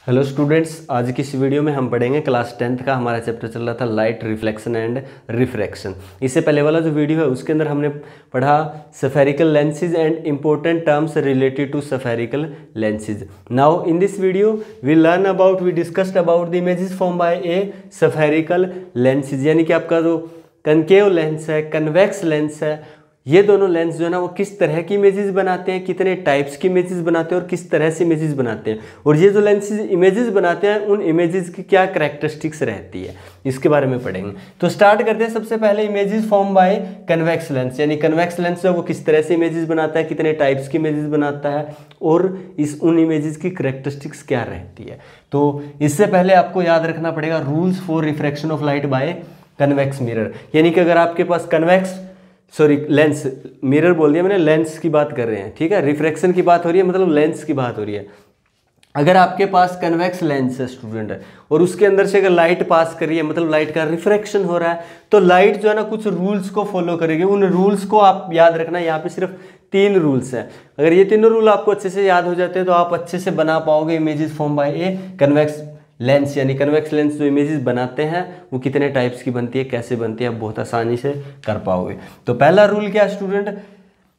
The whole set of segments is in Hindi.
हेलो स्टूडेंट्स, आज की इस वीडियो में हम पढ़ेंगे क्लास 10th का हमारा चैप्टर चल रहा था लाइट रिफ्लेक्शन एंड रिफ्रैक्शन। इससे पहले वाला जो वीडियो है उसके अंदर हमने पढ़ा spherical lenses and important terms related to spherical lenses. Now in this video we discussed about the images form by a spherical lenses, यानी कि आपका जो कनकेव लेंस है, कन्वेक्स लेंस है, ये दोनों लेंस जो है ना वो किस तरह की इमेजेस बनाते हैं, कितने टाइप्स की इमेजेस बनाते हैं और किस तरह से इमेजेस बनाते हैं, और ये जो लेंसेज इमेजेस बनाते हैं उन इमेजेस की क्या कैरेक्टरिस्टिक्स रहती है, इसके बारे में पढ़ेंगे। तो स्टार्ट करते हैं सबसे पहले images form bye convex lens, यानी कन्वेक्स लेंस है वो किस तरह से इमेजेस बनाता है, कितने टाइप्स की इमेजेस बनाता है और उन इमेजेस की कैरेक्टरिस्टिक्स क्या रहती है। तो इससे पहले आपको याद रखना पड़ेगा rules for refraction of light by convex mirror, यानी कि अगर आपके पास लेंस, मिरर बोल दिया मैंने, लेंस की बात कर रहे हैं, ठीक है, रिफ्रैक्शन की बात हो रही है, मतलब लेंस की बात हो रही है। अगर आपके पास कन्वेक्स लेंस है स्टूडेंट और उसके अंदर से अगर लाइट पास कर रही है, मतलब लाइट का रिफ्रैक्शन हो रहा है, तो लाइट जो है ना कुछ रूल्स को फॉलो करेगी। उन रूल्स को आप याद रखना, यहाँ पे सिर्फ 3 रूल्स हैं। अगर ये तीनों रूल आपको अच्छे से याद हो जाते हैं तो आप अच्छे से बना पाओगे images form by a convex lens, यानी कन्वेक्स लेंस जो इमेजेस बनाते हैं वो कितने टाइप्स की बनती है, कैसे बनती है, आप बहुत आसानी से कर पाओगे। तो पहला रूल क्या स्टूडेंट,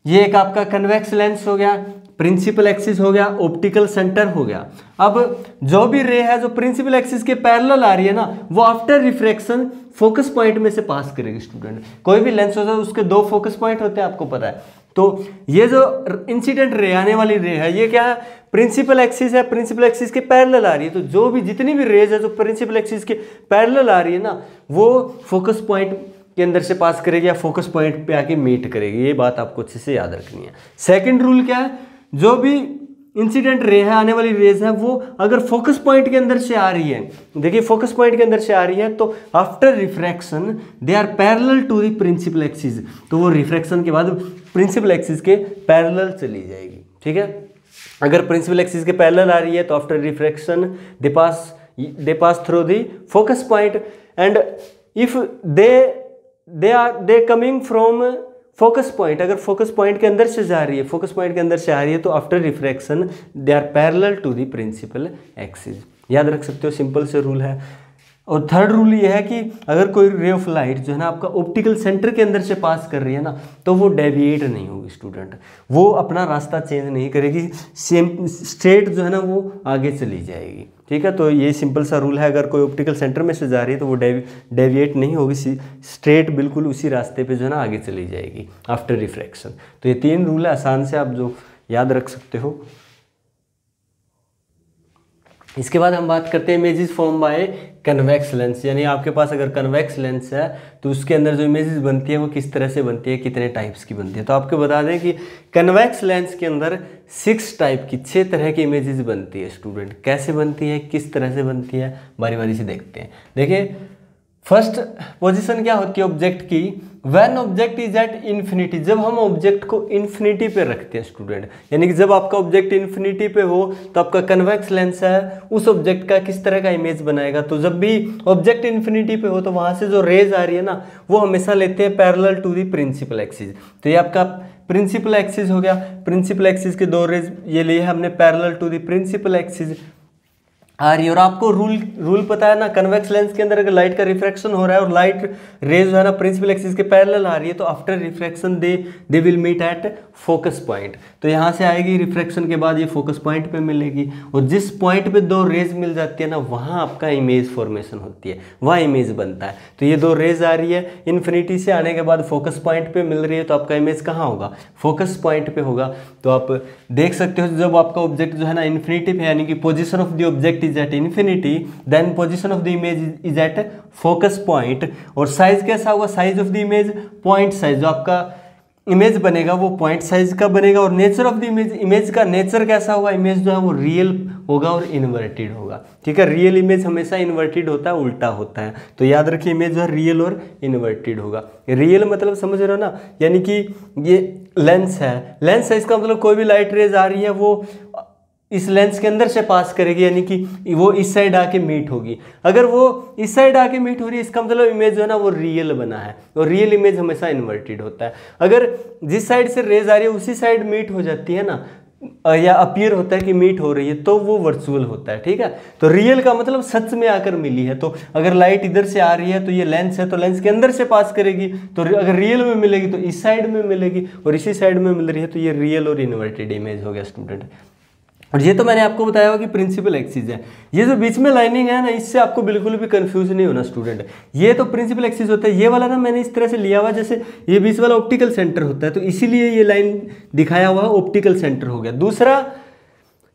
ये एक आपका कन्वेक्स लेंस हो गया, प्रिंसिपल एक्सिस हो गया, ऑप्टिकल सेंटर हो गया। अब जो भी रे है जो प्रिंसिपल एक्सिस के पैरेलल आ रही है ना, वो आफ्टर रिफ्रैक्शन फोकस पॉइंट में से पास करेगी स्टूडेंट। कोई भी लेंस होता है उसके 2 फोकस पॉइंट होते हैं, आपको पता है। तो ये जो इंसिडेंट रे, आने वाली रे है, ये क्या है, प्रिंसिपल एक्सिस है, प्रिंसिपल एक्सिस के पैरेलल आ रही है। तो जो भी जितनी भी रेज है जो प्रिंसिपल एक्सिस के पैरेलल आ रही है ना, वो फोकस पॉइंट के अंदर से पास करेगी या फोकस पॉइंट पे आके मीट करेगी। ये बात आपको अच्छे से याद रखनी है। सेकंड रूल क्या है, जो भी इंसिडेंट रे है, आने वाली रेज है, वो अगर फोकस पॉइंट के अंदर से आ रही है, देखिए फोकस पॉइंट के अंदर से आ रही है, तो after refraction they are parallel to the principal axis, तो वो रिफ्रैक्शन के बाद प्रिंसिपल एक्सिस के पैरेलल चली जाएगी, ठीक है। अगर प्रिंसिपल एक्सिस के पैरेलल आ रही है तो after refraction they pass through the focus point, and if they coming from focus point, अगर फोकस पॉइंट के अंदर से जा रही है, फोकस पॉइंट के अंदर से आ रही है, तो after refraction they are parallel to the principal axis. याद रख सकते हो, सिंपल से रूल है। और थर्ड रूल ये है कि अगर कोई रे ऑफ लाइट जो है ना आपका ऑप्टिकल सेंटर के अंदर से पास कर रही है ना, तो वो डेविएट नहीं होगी स्टूडेंट, वो अपना रास्ता चेंज नहीं करेगी, सेम स्ट्रेट जो है ना वो आगे चली जाएगी, ठीक है। तो ये सिंपल सा रूल है, अगर कोई ऑप्टिकल सेंटर में से जा रही है तो वो डेविएट नहीं होगी, स्ट्रेट बिल्कुल उसी रास्ते पे जो है ना आगे चली जाएगी आफ्टर रिफ्रैक्शन। तो ये 3 रूल है, आसान से आप जो याद रख सकते हो। इसके बाद हम बात करते हैं images form bye convex lens, यानी आपके पास अगर कन्वेक्स लेंस है तो उसके अंदर जो इमेजेस बनती है वो किस तरह से बनती है, कितने टाइप्स की बनती है। तो आपको बता दें कि कन्वेक्स लेंस के अंदर 6 तरह की इमेजेस बनती है स्टूडेंट। कैसे बनती है, किस तरह से बनती है, बारी बारी से देखते हैं। देखिए फर्स्ट पोजीशन क्या होती है ऑब्जेक्ट की, when object is at infinity, जब हम ऑब्जेक्ट को इन्फिनिटी पे रखते हैं स्टूडेंट, यानी कि जब आपका ऑब्जेक्ट इन्फिनिटी पे हो तो आपका कन्वेक्स लेंस है उस ऑब्जेक्ट का किस तरह का इमेज बनाएगा। तो जब भी ऑब्जेक्ट इन्फिनिटी पे हो तो वहां से जो रेज आ रही है ना, वो हमेशा लेते हैं parallel to the principal axis. तो ये आपका प्रिंसिपल एक्सिस हो गया, प्रिंसिपल एक्सिस के 2 रेज ये लिए हमने parallel to the principal axis आ रही है। और आपको रूल पता है ना, कन्वेक्स लेंस के अंदर अगर लाइट का रिफ्रैक्शन हो रहा है और लाइट रेज जो है ना प्रिंसिपल एक्सिस के पैरेलल आ रही है, तो after refraction they will meet at focus point. तो यहाँ से आएगी रिफ्रैक्शन के बाद ये फोकस पॉइंट पे मिलेगी, और जिस पॉइंट पे 2 रेज मिल जाती है ना, वहाँ आपका इमेज फॉर्मेशन होती है, वहाँ इमेज बनता है। तो ये 2 रेज आ रही है इन्फिनिटी से, आने के बाद फोकस पॉइंट पे मिल रही है, तो आपका इमेज कहाँ होगा, फोकस पॉइंट पे होगा। तो आप देख सकते हो जब आपका ऑब्जेक्ट जो है ना इन्फिनिटी पे, यानी कि position of the object is at infinity, then position of the image is at focus point. और साइज कैसा होगा, size of the image point size, जो आपका इमेज बनेगा वो पॉइंट साइज का बनेगा। और नेचर ऑफ द इमेज का नेचर कैसा होगा, इमेज जो है वो रियल होगा और इन्वर्टेड होगा, ठीक है। रियल इमेज हमेशा इन्वर्टेड होता है, उल्टा होता है। तो याद रखिए इमेज जो है रियल और इन्वर्टेड होगा। रियल मतलब समझ रहे हो ना, यानी कि ये लेंस है इसका मतलब कोई भी लाइट रेज आ रही है वो इस लेंस के अंदर से पास करेगी, यानी कि वो इस साइड आके मीट होगी। अगर वो इस साइड आके मीट हो रही है, इसका मतलब इमेज जो है ना वो रियल बना है, और रियल इमेज हमेशा इन्वर्टेड होता है। अगर जिस साइड से रेज आ रही है उसी साइड मीट हो जाती है ना, या अपीयर होता है कि मीट हो रही है, तो वो वर्चुअल होता है। ठीक है, तो रियल का मतलब सच में आकर मिली है। तो अगर लाइट इधर से आ रही है तो ये लेंस है, तो लेंस के अंदर से पास करेगी, तो अगर रियल में मिलेगी तो इस साइड में मिलेगी, और इसी साइड में मिल रही है तो ये रियल और इन्वर्टेड इमेज हो गया स्टूडेंट। और ये तो मैंने आपको बताया हुआ कि प्रिंसिपल एक्सिस है। ये जो बीच में लाइनिंग है ना, इससे आपको बिल्कुल भी कंफ्यूज नहीं होना स्टूडेंट। ये तो प्रिंसिपल एक्सिस होता है। ये वाला ना मैंने इस तरह से लिया हुआ, जैसे ये बीच वाला ऑप्टिकल सेंटर होता है, तो इसीलिए ये लाइन दिखाया हुआ ऑप्टिकल सेंटर हो गया। दूसरा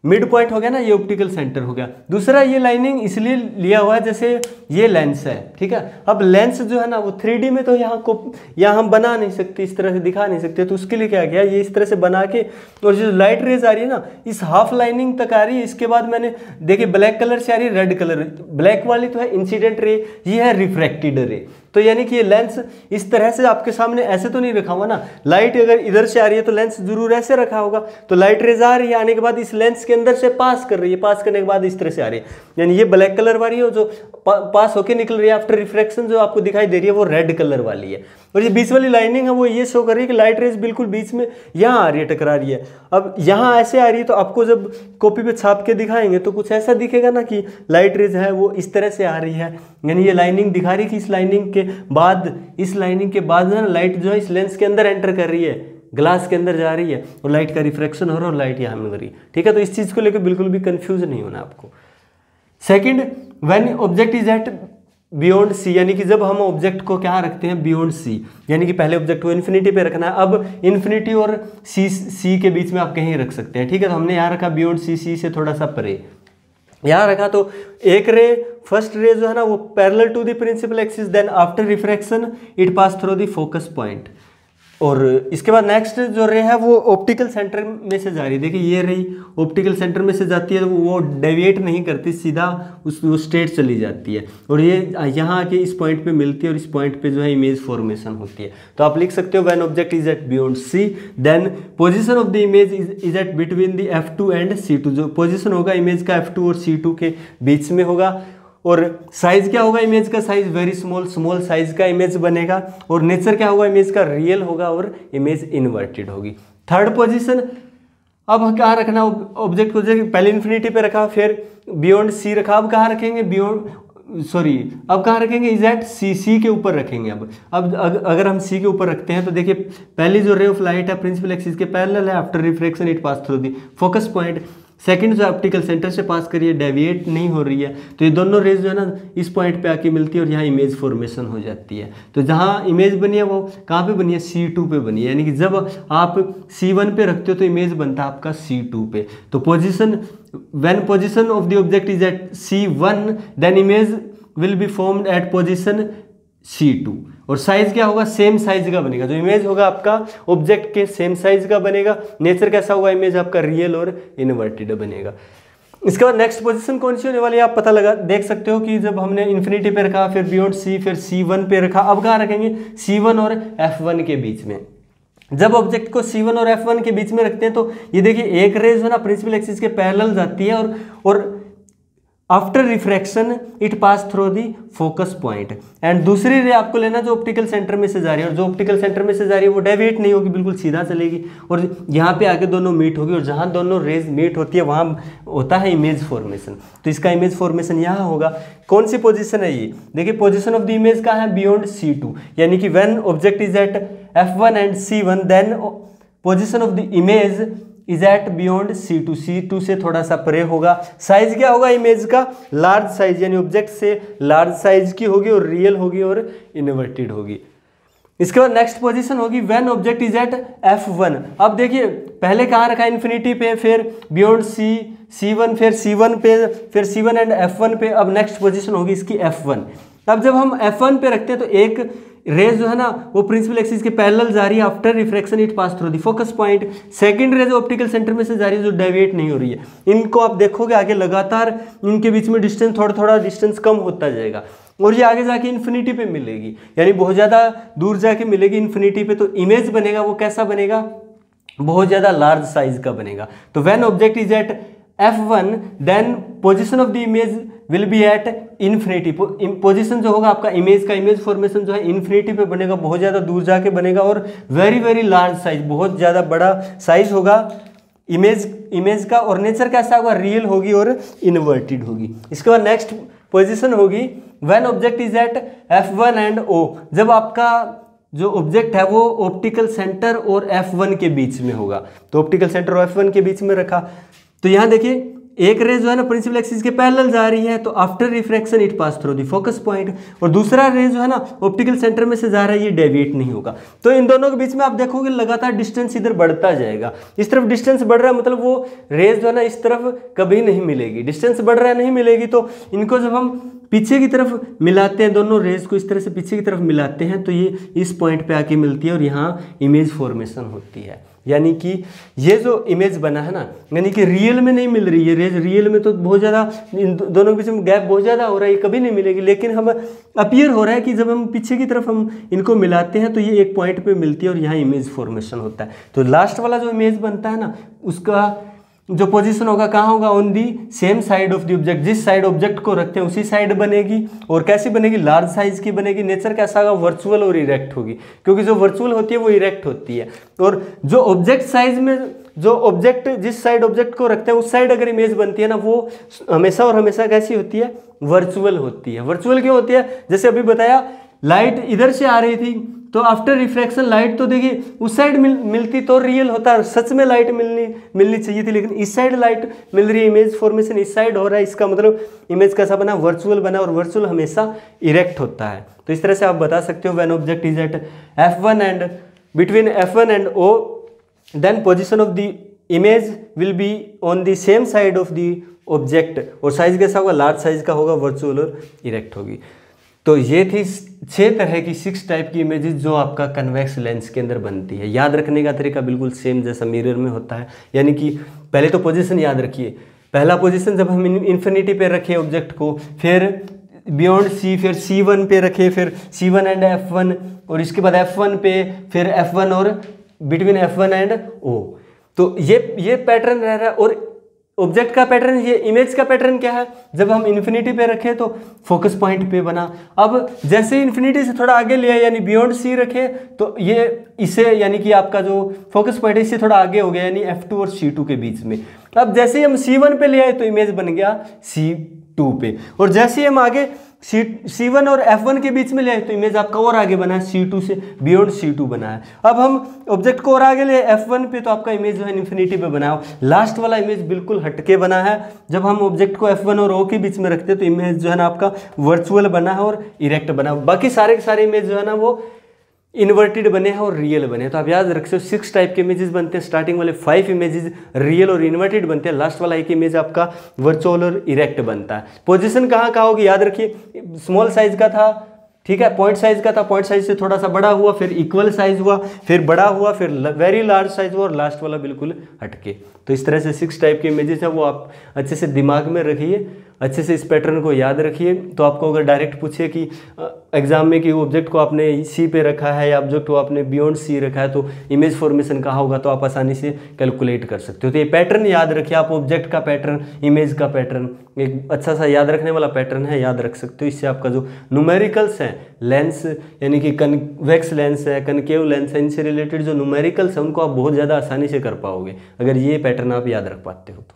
मिड पॉइंट हो गया ना, ये ऑप्टिकल सेंटर हो गया। दूसरा ये लाइनिंग इसलिए लिया हुआ है जैसे ये लेंस है। ठीक है, अब लेंस जो है ना वो 3D में तो यहाँ हम बना नहीं सकते, इस तरह से दिखा नहीं सकते, तो उसके लिए क्या किया, ये इस तरह से बना के, और जो लाइट रेज आ रही है ना इस हाफ लाइनिंग तक आ रही है। इसके बाद मैंने देखिए ब्लैक कलर से आ रही है, रेड कलर, ब्लैक वाली तो है इंसिडेंट रे, ये है रिफ्रैक्टेड रे। तो यानी कि ये लेंस इस तरह से आपके सामने ऐसे तो नहीं रखा हुआ ना, लाइट अगर इधर से आ रही है तो लेंस जरूर ऐसे रखा होगा, तो लाइट रेज आ रही है, आने के बाद इस लेंस के अंदर से पास कर रही है, पास करने के बाद इस तरह से आ रही है, यानी ये ब्लैक कलर वाली है, जो पास होके निकल रही है आफ्टर रिफ्रैक्शन, जो आपको दिखाई दे रही है वो रेड कलर वाली है। और ये बीच वाली लाइनिंग है वो ये शो कर रही है कि लाइट रेज बिल्कुल बीच में यहाँ आ रही है, टकरा रही है। अब यहाँ ऐसे आ रही है, तो आपको जब कॉपी पे छाप के दिखाएंगे तो कुछ ऐसा दिखेगा ना कि लाइट रेज है वो इस तरह से आ रही है, यानी ये लाइनिंग दिखा रही है कि इस लाइनिंग के बाद ना लाइट जो है इस लेंस के अंदर एंटर कर रही है, ग्लास के अंदर जा रही है, और लाइट का रिफ्रैक्शन हो रहा है और लाइट यहाँ मिल रही है। ठीक है, तो इस चीज़ को लेकर बिल्कुल भी कंफ्यूज नहीं होना आपको। Second, when object is at beyond C, यानी कि जब हम ऑब्जेक्ट को क्या रखते हैं, बियॉन्ड सी, यानी कि पहले ऑब्जेक्ट को इन्फिनिटी पे रखना है। अब इन्फिनिटी और सी के बीच में आप कहीं रख सकते हैं। ठीक है, तो हमने यहाँ रखा बियॉन्ड सी से थोड़ा सा परे यहाँ रखा, तो एक रे, फर्स्ट रे जो है ना वो parallel to the principal axis, then after refraction it pass through the focus point, और इसके बाद नेक्स्ट जो रे है वो ऑप्टिकल सेंटर में से जा रही है। देखिए ये रे ऑप्टिकल सेंटर में से जाती है, तो वो डेविएट नहीं करती, सीधा वो स्ट्रेट चली जाती है, और ये यहाँ आके इस पॉइंट पे मिलती है, और इस पॉइंट पे जो है इमेज फॉर्मेशन होती है। तो आप लिख सकते हो when object is at beyond C, then position of the image is at between the F2 and C2, जो पोजीशन होगा इमेज का F2 और C2 के बीच में होगा। और साइज क्या होगा इमेज का, साइज वेरी स्मॉल साइज का इमेज बनेगा, और नेचर क्या होगा इमेज का, रियल होगा, और इमेज इन्वर्टेड होगी। थर्ड पोजीशन, अब कहाँ रखना ऑब्जेक्ट को, पहले इन्फिनिटी पे रखा, फिर बियॉन्ड सी रखा, अब कहाँ रखेंगे, अब कहाँ रखेंगे, इज एट सी के ऊपर रखेंगे। अब अगर हम सी के ऊपर रखते हैं तो देखिए पहली जो रे ऑफ लाइट है प्रिंसिपल एक्सिस के पैरेलल है, after refraction it pass through the focus point. Second जो ऑप्टिकल सेंटर से पास करिए, डेविएट नहीं हो रही है, तो ये दोनों रेज जो है ना इस पॉइंट पे आके मिलती है, और यहाँ इमेज फॉर्मेशन हो जाती है। तो जहाँ इमेज बनी है वो कहाँ पे बनी है, C2 पे बनी है, यानी कि जब आप C1 पे रखते हो तो इमेज बनता है आपका C2 पे। तो position, when position of the object is at C1 then image will be formed at position C2, और साइज क्या होगा, सेम साइज का बनेगा, जो इमेज होगा आपका ऑब्जेक्ट के सेम साइज का बनेगा। नेचर कैसा होगा इमेज आपका, रियल और इन्वर्टेड बनेगा। इसके बाद नेक्स्ट पोजीशन कौन सी होने वाली है, आप पता लगा देख सकते हो कि जब हमने इन्फिनिटी पे रखा, फिर बियॉन्ड सी, फिर C1 पे रखा, अब कहाँ रखेंगे, C1 और F1 के बीच में। जब ऑब्जेक्ट को C1 और F1 के बीच में रखते हैं तो ये देखिए एक रेज है ना प्रिंसिपल एक्सिस के पैरेलल जाती है, और after refraction it pass through the focus point, and दूसरी रे आपको लेना जो ऑप्टिकल सेंटर में से जा रही है, और जो ऑप्टिकल सेंटर में से जा रही है वो डेविएट नहीं होगी, बिल्कुल सीधा चलेगी, और यहाँ पे आके दोनों मीट होगी, और जहाँ दोनों रेज मीट होती है वहाँ होता है इमेज फॉर्मेशन। तो इसका इमेज फॉर्मेशन यहाँ होगा। कौन सी पोजीशन है ये, देखिए पोजीशन ऑफ द इमेज का है बियॉन्ड C2, यानी कि when object is at F1 and C1 then position of the image is at beyond C2 से थोड़ा सा परे होगा। साइज क्या होगा इमेज का, लार्ज साइज, यानी ऑब्जेक्ट से लार्ज साइज की होगी, और रियल होगी, और इन्वर्टेड होगी। इसके बाद नेक्स्ट पोजीशन होगी when object is at F1। अब देखिए पहले कहाँ रखा, इन्फिनिटी पे, फिर बियॉन्ड C1, फिर C1 पे, फिर C1 एंड F1 पे। अब नेक्स्ट पोजीशन होगी इसकी F1। अब जब हम F1 पे रखते हैं तो एक रेज जो है ना वो प्रिंसिपल एक्सिस के पैरेलल जा रही है, after refraction it pass through the focus point. Second rays optical centre में से जा रही है, जो डेविएट नहीं हो रही है। इनको आप देखोगे आगे लगातार इनके बीच में डिस्टेंस, थोड़ा थोड़ा डिस्टेंस कम होता जाएगा, और ये आगे जाके इन्फिनिटी पे मिलेगी, यानी बहुत ज़्यादा दूर जाके मिलेगी इन्फिनिटी पे। तो इमेज बनेगा वो कैसा बनेगा, बहुत ज़्यादा लार्ज साइज का बनेगा। तो when object is at F1 then position of the image will be at infinity. Position जो होगा आपका इमेज का, इमेज फॉर्मेशन जो है इन्फिनिटी पे बनेगा, बहुत ज़्यादा दूर जाके बनेगा, और वेरी वेरी लार्ज साइज, बहुत ज़्यादा बड़ा साइज होगा। इमेज का, और नेचर कैसा होगा, रियल होगी और इन्वर्टेड होगी। इसके बाद नेक्स्ट पोजीशन होगी when object is at F1 and O, जब आपका जो ऑब्जेक्ट है वो ऑप्टिकल सेंटर और F1 के बीच में होगा। तो ऑप्टिकल सेंटर और F1 के बीच में रखा, तो यहाँ देखिए एक रे जो है ना प्रिंसिपल एक्सिस के पैरेलल जा रही है, तो after refraction it pass through the focus point, और दूसरा रे जो है ना ऑप्टिकल सेंटर में से जा रहा है, ये डेविएट नहीं होगा। तो इन दोनों के बीच में आप देखोगे लगातार डिस्टेंस इधर बढ़ता जाएगा, इस तरफ डिस्टेंस बढ़ रहा है, मतलब वो रेज जो है ना इस तरफ कभी नहीं मिलेगी, डिस्टेंस बढ़ रहा है नहीं मिलेगी। तो इनको जब हम पीछे की तरफ मिलाते हैं, दोनों रेज को इस तरह से पीछे की तरफ मिलाते हैं, तो ये इस पॉइंट पे आके मिलती है और यहाँ इमेज फॉर्मेशन होती है। यानी कि ये जो इमेज बना है ना, यानी कि रियल में नहीं मिल रही है रेज, रियल में तो बहुत ज़्यादा इन दोनों के बीच में गैप बहुत ज़्यादा हो रहा है, ये कभी नहीं मिलेगी। लेकिन हम अपीयर हो रहा है कि जब हम पीछे की तरफ हम इनको मिलाते हैं तो ये एक पॉइंट पे मिलती है और यहाँ इमेज फॉर्मेशन होता है। तो लास्ट वाला जो इमेज बनता है ना, उसका जो पोजीशन होगा कहाँ होगा, on the same side of the object, जिस साइड ऑब्जेक्ट को रखते हैं उसी साइड बनेगी। और कैसी बनेगी, लार्ज साइज की बनेगी। नेचर कैसा होगा, वर्चुअल और इरेक्ट होगी, क्योंकि जो वर्चुअल होती है वो इरेक्ट होती है। और जो ऑब्जेक्ट साइज में जो ऑब्जेक्ट जिस साइड ऑब्जेक्ट को रखते हैं उस साइड अगर इमेज बनती है ना, वो हमेशा और हमेशा कैसी होती है, वर्चुअल होती है। वर्चुअल क्यों होती है, जैसे अभी बताया लाइट इधर से आ रही थी, तो आफ्टर रिफ्रैक्शन लाइट तो देखिए उस साइड मिलती तो रियल होता है, सच में लाइट मिलनी चाहिए थी, लेकिन इस साइड लाइट मिल रही है, इमेज फॉर्मेशन इस साइड हो रहा है, इसका मतलब इमेज कैसा बना, वर्चुअल बना। और वर्चुअल हमेशा इरेक्ट होता है। तो इस तरह से आप बता सकते हो when object is at F1 and between F1 and O, then position of the image will be on the same side of the object, और साइज कैसा होगा, लार्ज साइज का होगा, वर्चुअल और इरेक्ट होगी। तो ये थी 6 तरह की 6 टाइप की इमेजेस जो आपका कन्वेक्स लेंस के अंदर बनती है। याद रखने का तरीका बिल्कुल सेम जैसा मिरर में होता है, यानी कि पहले तो पोजीशन याद रखिए। पहला पोजीशन जब हम इन्फिनिटी पे रखे ऑब्जेक्ट को, फिर बियॉन्ड C, फिर C1 पे रखे, फिर C1 एंड F1, और इसके बाद F1 पे, फिर F1 और बिटवीन F1 एंड O। तो ये पैटर्न रह रहा है। और ऑब्जेक्ट का पैटर्न, ये इमेज का पैटर्न क्या है, जब हम इन्फिनिटी पे रखे तो फोकस पॉइंट पे बना। अब जैसे इन्फिनिटी से थोड़ा आगे लिया, यानी बियॉन्ड C रखे, तो ये इसे यानी कि आपका जो फोकस पॉइंट है इससे थोड़ा आगे हो गया, यानी F2 और C2 के बीच में। अब जैसे ही हम C1 पे ले आए तो इमेज बन गया C2 पे, और जैसे ही हम आगे C1 और F1 के बीच में ले आए तो इमेज आपका और आगे बना है, C2 से बियॉन्ड C2 बना है। अब हम ऑब्जेक्ट को और आगे ले F1 पे, तो आपका इमेज जो है इन्फिनिटी पे बना है। लास्ट वाला इमेज बिल्कुल हटके बना है, जब हम ऑब्जेक्ट को F1 और O के बीच में रखते हैं तो इमेज जो है ना आपका वर्चुअल बना है और इरेक्ट बना है। बाकी सारे के सारे इमेज जो है ना वो इन्वर्टेड बने हैं और रियल बने हैं। तो आप याद रख सकते हो 6 टाइप के इमेजेस बनते हैं। स्टार्टिंग वाले 5 इमेजेस रियल और इन्वर्टेड बनते हैं, लास्ट वाला एक इमेज आपका वर्चुअल और इरेक्ट बनता है। पोजीशन कहाँ कहाँ होगी याद रखिए, स्मॉल साइज का था, ठीक है, पॉइंट साइज का था, पॉइंट साइज से थोड़ा सा बड़ा हुआ, फिर इक्वल साइज हुआ, फिर बड़ा हुआ, फिर वेरी लार्ज साइज हुआ, और लास्ट वाला बिल्कुल हटके। तो इस तरह से 6 टाइप के इमेजेस हैं, वो आप अच्छे से दिमाग में रखिए, अच्छे से इस पैटर्न को याद रखिए। तो आपको अगर डायरेक्ट पूछे कि एग्जाम में कि ऑब्जेक्ट को आपने C पे रखा है या ऑब्जेक्ट को आपने बियॉन्ड C रखा है तो इमेज फॉर्मेशन कहाँ होगा, तो आप आसानी से कैलकुलेट कर सकते हो। तो ये पैटर्न याद रखिए आप, ऑब्जेक्ट का पैटर्न, इमेज का पैटर्न, एक अच्छा सा याद रखने वाला पैटर्न है, याद रख सकते हो। इससे आपका जो न्यूमेरिकल्स हैं, लेंस यानी कि कन्वेक्स लेंस है, कनकेव लेंस है, इनसे रिलेटेड जो न्यूमेरिकल्स हैं उनको आप बहुत ज़्यादा आसानी से कर पाओगे अगर ये पैटर्न आप याद रख पाते हो तो।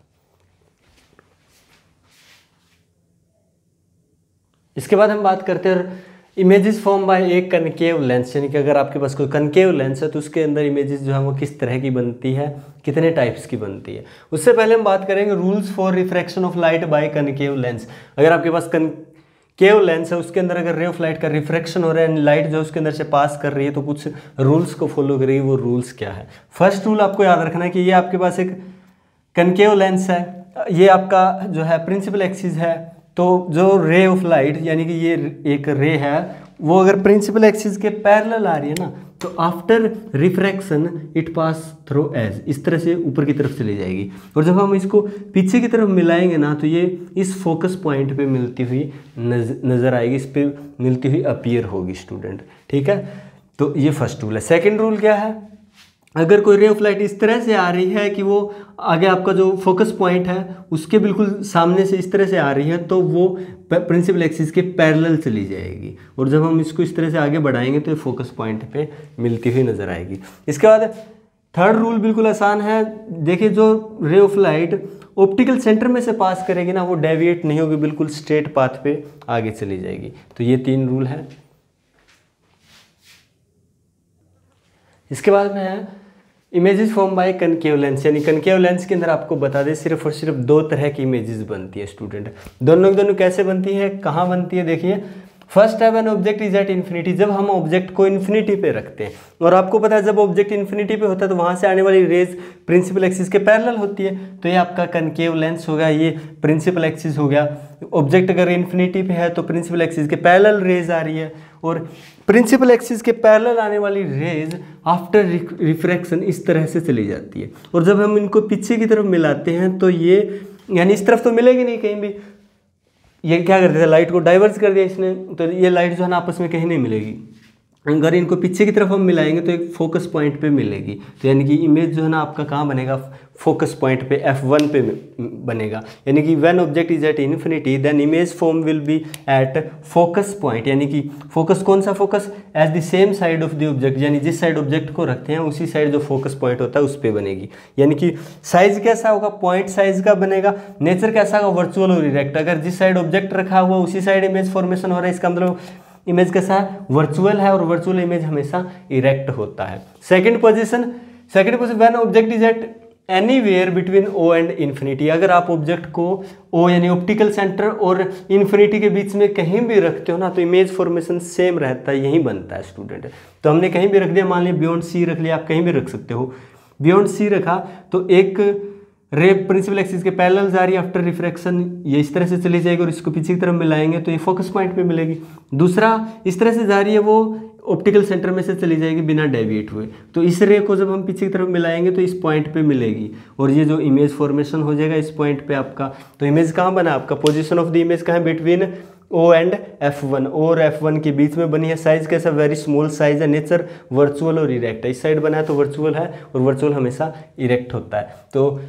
इसके बाद हम बात करते हैं images form by A concave lens, यानी कि अगर आपके पास कोई कनकेव लेंस है तो उसके अंदर इमेजेस जो है वो किस तरह की बनती है, कितने टाइप्स की बनती है। उससे पहले हम बात करेंगे rules for refraction of light by concave lens. अगर आपके पास कनकेव लेंस है, उसके अंदर अगर रे ऑफ लाइट का रिफ्रैक्शन हो रहा है, लाइट जो उसके अंदर से पास कर रही है, तो कुछ रूल्स को फॉलो करेगी। वो रूल्स क्या है? फर्स्ट रूल आपको याद रखना है कि ये आपके पास एक कनकेव लेंस है, ये आपका जो है प्रिंसिपल एक्सिस है। तो जो रे ऑफ लाइट यानी कि ये एक रे है, वो अगर प्रिंसिपल एक्सिस के पैरेलल आ रही है ना, तो after refraction it pass through edge, इस तरह से ऊपर की तरफ चली जाएगी। और जब हम इसको पीछे की तरफ मिलाएंगे ना, तो ये इस फोकस पॉइंट पे मिलती हुई नज़र आएगी, इस पे मिलती हुई अपीयर होगी स्टूडेंट, ठीक है। तो ये फर्स्ट रूल है। सेकेंड रूल क्या है? अगर कोई रे ऑफ लाइट इस तरह से आ रही है कि वो आगे आपका जो फोकस पॉइंट है उसके बिल्कुल सामने से इस तरह से आ रही है, तो वो प्रिंसिपल एक्सिस के पैरेलल चली जाएगी। और जब हम इसको इस तरह से आगे बढ़ाएंगे तो ये फोकस पॉइंट पे मिलती हुई नजर आएगी। इसके बाद थर्ड रूल बिल्कुल आसान है। देखिए जो ray of light optical centre में से पास करेगी ना, वो डेविएट नहीं होगी, बिल्कुल स्ट्रेट पाथ पे आगे चली जाएगी। तो ये 3 रूल है। इसके बाद में है images form bye concave lens, यानी कनकेव लेंस के अंदर आपको बता दें सिर्फ और सिर्फ 2 तरह की इमेजेस बनती है स्टूडेंट। दोनों कैसे बनती है, कहाँ बनती है, देखिए फर्स्ट है when object is at infinity, जब हम ऑब्जेक्ट को इन्फिनिटी पे रखते हैं। और आपको पता है जब ऑब्जेक्ट इन्फिनिटी पे होता है तो वहाँ से आने वाली रेज प्रिंसिपल एक्सिस के पैरेलल होती है, तो ये आपका कनकेव लेंस हो गया, ये प्रिंसिपल एक्सिस हो गया। ऑब्जेक्ट अगर इन्फिनिटी पे है तो प्रिंसिपल एक्सिस के पैरेलल रेज आ रही है, और प्रिंसिपल एक्सिस के पैरेलल आने वाली रेज आफ्टर रिफ्रैक्शन इस तरह से चली जाती है। और जब हम इनको पीछे की तरफ मिलाते हैं तो ये यानी इस तरफ तो मिलेगी नहीं कहीं भी, ये क्या करते थे, लाइट को डाइवर्स कर दिया इसने, तो ये लाइट जो है ना आपस में कहीं नहीं मिलेगी। अगर इनको पीछे की तरफ हम मिलाएंगे तो एक फोकस पॉइंट पे मिलेगी। तो यानी कि इमेज जो है ना आपका कहाँ बनेगा, फोकस पॉइंट पे F1 पे बनेगा। यानी कि when object is at infinity then image form will be at focus point, यानी कि फोकस कौन सा focus, as the same side of the object, यानी जिस साइड ऑब्जेक्ट को रखते हैं उसी साइड जो फोकस पॉइंट होता है उस पर बनेगी। यानी कि साइज कैसा होगा, पॉइंट साइज का बनेगा। नेचर कैसा होगा, वर्चुअल और इरेक्ट। अगर जिस साइड ऑब्जेक्ट रखा हुआ उसी साइड इमेज फॉर्मेशन हो रहा है, इसका मतलब इमेज कैसा है, वर्चुअल है, और वर्चुअल इमेज हमेशा इरेक्ट होता है। Second position when object is at anywhere between O and infinity, अगर आप ऑब्जेक्ट को O यानी ऑप्टिकल सेंटर और इन्फिनिटी के बीच में कहीं भी रखते हो ना, तो इमेज फॉर्मेशन सेम रहता है, यही बनता है स्टूडेंट। तो हमने कहीं भी रख दिया, मान लिया बियॉन्ड C रख लिया, आप कहीं भी रख सकते हो। बियॉन्ड C रखा तो एक रे प्रिंसिपल एक्सिस के पैरेलल जा रही है आफ्टर रिफ्रैक्शन, ये इस तरह से चली जाएगी, और इसको पीछे की तरफ मिलाएंगे तो ये फोकस पॉइंट पे मिलेगी। दूसरा इस तरह से जा रही है, वो ऑप्टिकल सेंटर में से चली जाएगी बिना डेविएट हुए, तो इस रे को जब हम पीछे की तरफ मिलाएंगे तो इस पॉइंट पे मिलेगी, और ये जो इमेज फॉर्मेशन हो जाएगा इस पॉइंट पे आपका। तो इमेज कहाँ बना आपका, पोजीशन ऑफ द इमेज कहाँ है, बिटवीन O एंड F1, और F1 के बीच में बनी है। साइज कैसा, वेरी स्मॉल साइज है। नेचर वर्चुअल और इरेक्ट है, इस साइड बना है तो वर्चुअल है, और वर्चुअल हमेशा इरेक्ट होता है। तो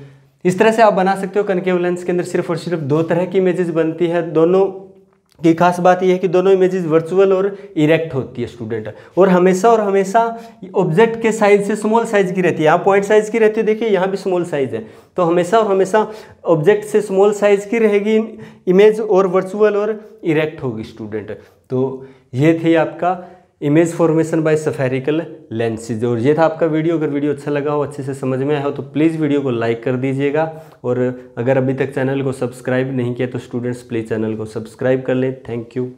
इस तरह से आप बना सकते हो। कनकेव लेंस के अंदर सिर्फ और सिर्फ 2 तरह की इमेजेस बनती है। दोनों की खास बात यह है कि दोनों इमेजेस वर्चुअल और इरेक्ट होती है स्टूडेंट, और हमेशा ऑब्जेक्ट के साइज से स्मॉल साइज की रहती है। यहाँ पॉइंट साइज की रहती है, देखिए यहाँ भी स्मॉल साइज है, तो हमेशा ऑब्जेक्ट से स्मॉल साइज की रहेगी इमेज, और वर्चुअल और इरेक्ट होगी स्टूडेंट। तो ये थे आपका image formation by spherical lenses, और ये था आपका वीडियो। अगर वीडियो अच्छा लगा हो, अच्छे से समझ में आया हो, तो प्लीज़ वीडियो को लाइक कर दीजिएगा, और अगर अभी तक चैनल को सब्सक्राइब नहीं किया तो स्टूडेंट्स प्लीज़ चैनल को सब्सक्राइब कर लें। Thank you.